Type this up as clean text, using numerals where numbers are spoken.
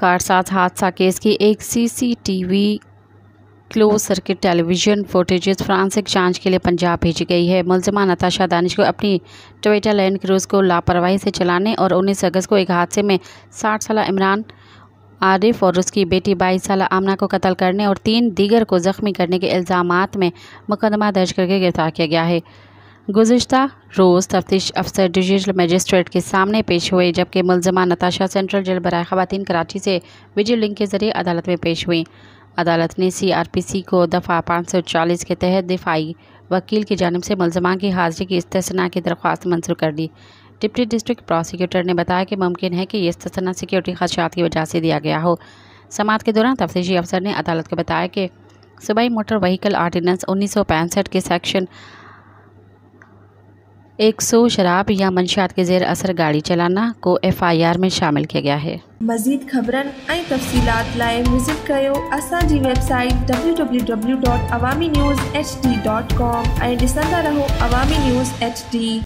कारसाज हादसा केस की एक CCTV close circuit television footages forensic जांच के लिए पंजाब भेजी गई है। मुलजिमा नताशा दानिश को अपनी टोयोटा लैंड क्रूज को लापरवाही से चलाने और 19 अगस्त को एक हादसे में 60 साल इमरान आरिफ और उसकी बेटी 22 साल आमना को कत्ल करने और 3 दीगर को जख्मी करने के इल्ज़ामात में मुकदमा दर्ज करके गिरफ्तार किया गया है। गुज़िश्ता रोज़ तफ्तीश अफसर डिविजनल मजिस्ट्रेट के सामने पेश हुए, जबकि मुलजिमा नताशा सेंट्रल जेल बराए ख़वातीन कराची से वीडियो लिंक के जरिए अदालत में पेश हुई। अदालत ने CRPC को दफ़ा 540 के तहत दिफाई वकील की जानिब से मुलजिमा की हाज़िरी की इस्तिस्ना की दरख्वास्त मंजूर कर दी। डिप्टी डिस्ट्रिक्ट प्रोसिक्यूटर ने बताया कि मुमकिन है कि ये इस्तिस्ना सिक्योरिटी खदशात की वजह से दिया गया हो। समाअत के दौरान तफ्तीशी अफसर ने अदालत को बताया कि सूबाई मोटर व्हीकल आर्डीनेंस 1965 के सेक्शन 100 शराब या मंशियात के ज़ेर असर गाड़ी चलाना को FIR में शामिल किया गया है। मज़ीद ख़बरन ऐं तफ़सीलात लाइ विज़िट कयो असांजी वेबसाइट www.awamiNewsHD.com ऐं ॾिसंदा रहो अवामी न्यूज़ HD।